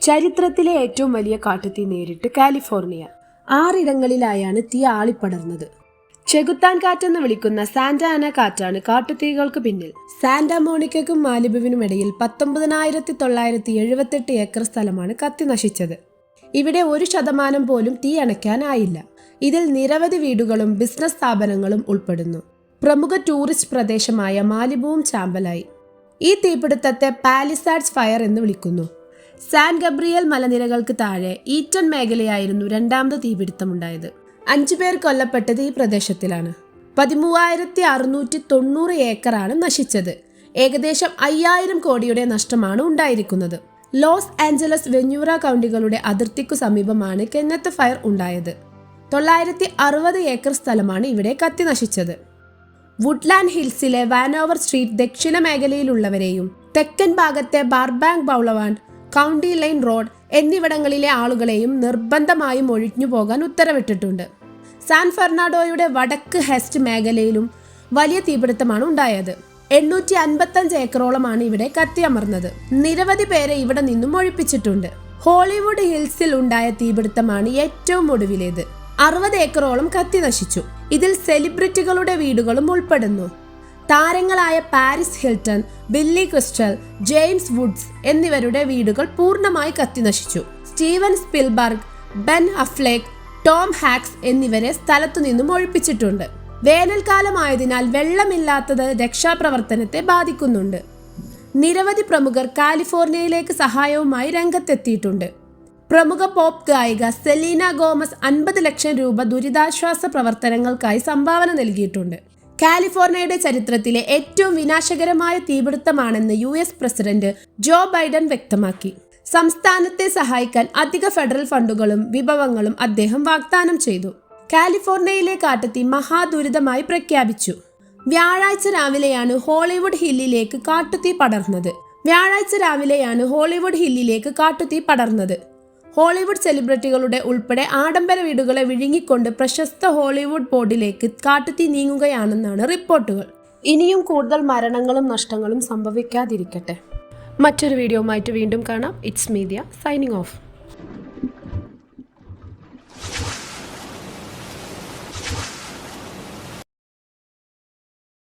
ചരിത്രത്തിലെ ഏറ്റവും വലിയ കാട്ടുതീ നേരിട്ട് കാലിഫോർണിയ. 6 ഇടങ്ങളിലായാണ് തീ ആളിപ്പടർന്നത്. ചെകുത്താൻ കാറ്റെന്ന് വിളിക്കുന്ന സാന്റാ ആന കാറ്റാണ് കാട്ടുതീകൾക്ക് പിന്നിൽ. സാന്റാ മോണിക്കയ്ക്കും മാലിബുവിനുമിടയിൽ 19,978 ഏക്കർ സ്ഥലമാണ് കത്തി നശിച്ചത്. ഇവിടെ 1% പോലും തീ അണയ്ക്കാനായില്ല. ഇതിൽ നിരവധി വീടുകളും ബിസിനസ് സ്ഥാപനങ്ങളും ഉൾപ്പെടുന്നു. പ്രമുഖ ടൂറിസ്റ്റ് പ്രദേശമായ മാലിബുവും ചാമ്പലായി. ഈ തീപിടുത്തത്തെ പാലിസാഡ്സ് ഫയർ എന്ന് വിളിക്കുന്നു. സാൻ ഗബ്രിയൽ മലനിരകൾക്ക് താഴെ ഈറ്റൺ മേഖലയായിരുന്നു രണ്ടാമത് തീപിടുത്തമുണ്ടായത്. 5 പേർ കൊല്ലപ്പെട്ടത് ഈ പ്രദേശത്തിലാണ്. 13,690 ഏക്കറാണ് നശിച്ചത്. ഏകദേശം 5,000 കോടിയുടെ നഷ്ടമാണ് ഉണ്ടായിരിക്കുന്നത്. ലോസ് ആഞ്ചലസ് വെന്യൂറ കൗണ്ടികളുടെ അതിർത്തിക്കു സമീപമാണ് കെന്നത്ത് ഫയർ ഉണ്ടായത്. 960 ഏക്കർ സ്ഥലമാണ് ഇവിടെ കത്തി നശിച്ചത്. വുഡ്ലാൻഡ് ഹിൽസിലെ വാനോവർ സ്ട്രീറ്റ് ദക്ഷിണ മേഖലയിലുള്ളവരെയും തെക്കൻ ഭാഗത്തെ ബാർബാങ്ക് ബൗളവാൻഡ്, കൗണ്ടി ലൈൻ റോഡ് എന്നിവിടങ്ങളിലെ ആളുകളെയും നിർബന്ധമായും ഒഴിഞ്ഞു പോകാൻ ഉത്തരവിട്ടിട്ടുണ്ട്. സാൻ ഫെർണാണ്ടോയുടെ വടക്ക് ഹെസ്റ്റ് മേഖലയിലും വലിയ തീപിടുത്തമാണ് ഉണ്ടായത്. 855 ഏക്കറോളമാണ് ഇവിടെ കത്തിയമർന്നത്. നിരവധി പേരെ ഇവിടെ നിന്നും ഒഴിപ്പിച്ചിട്ടുണ്ട്. ഹോളിവുഡ് ഹിൽസിൽ ഉണ്ടായ തീപിടുത്തമാണ് ഏറ്റവും ഒടുവിലേത്. 60 ഏക്കറോളം കത്തി നശിച്ചു. ഇതിൽ സെലിബ്രിറ്റികളുടെ വീടുകളും ഉൾപ്പെടുന്നു. താരങ്ങളായ Paris Hilton, Billy Crystal, James Woods എന്നിവരുടെ വീടുകൾ പൂർണ്ണമായി കത്തി നശിച്ചു. Steven Spielberg, Ben Affleck, Tom Hanks എന്നിവരെ സ്ഥലത്തു നിന്നും ഒഴിപ്പിച്ചിട്ടുണ്ട്. വേനൽക്കാലമായതിനാൽ വെള്ളമില്ലാത്തത് രക്ഷാപ്രവർത്തനത്തെ ബാധിക്കുന്നുണ്ട്. നിരവധി പ്രമുഖർ കാലിഫോർണിയയിലേക്ക് സഹായവുമായി രംഗത്തെത്തിയിട്ടുണ്ട്. പ്രമുഖ പോപ്പ് ഗായിക സെലീന ഗോമസ് 50 ലക്ഷം രൂപ ദുരിതാശ്വാസ പ്രവർത്തനങ്ങൾക്കായി സംഭാവന നൽകിയിട്ടുണ്ട്. കാലിഫോർണിയയുടെ ചരിത്രത്തിലെ ഏറ്റവും വിനാശകരമായ തീപിടുത്തമാണെന്ന് US പ്രസിഡന്റ് ജോ ബൈഡൻ വ്യക്തമാക്കി. സംസ്ഥാനത്തെ സഹായിക്കാൻ അധിക ഫെഡറൽ ഫണ്ടുകളും വിഭവങ്ങളും അദ്ദേഹം വാഗ്ദാനം ചെയ്തു. കാലിഫോർണിയയിലെ കാട്ടുതീ മഹാദുരിതമായി പ്രഖ്യാപിച്ചു. വ്യാഴാഴ്ച രാവിലെയാണ് ഹോളിവുഡ് ഹില്ലിലേക്ക് കാട്ടുതീ പടർന്നത്. ഹോളിവുഡ് സെലിബ്രിറ്റികളുടെ ഉൾപ്പെടെ ആഡംബര വീടുകളെ വിഴുങ്ങിക്കൊണ്ട് പ്രശസ്ത ഹോളിവുഡ് ബോർഡിലേക്ക് കാട്ടുതീ നീങ്ങുകയാണെന്നാണ് റിപ്പോർട്ടുകൾ. ഇനിയും കൂടുതൽ മരണങ്ങളും നഷ്ടങ്ങളും സംഭവിക്കാതിരിക്കട്ടെ. മറ്റൊരു വീഡിയോയുമായിട്ട് വീണ്ടും കാണാം. It's media signing off.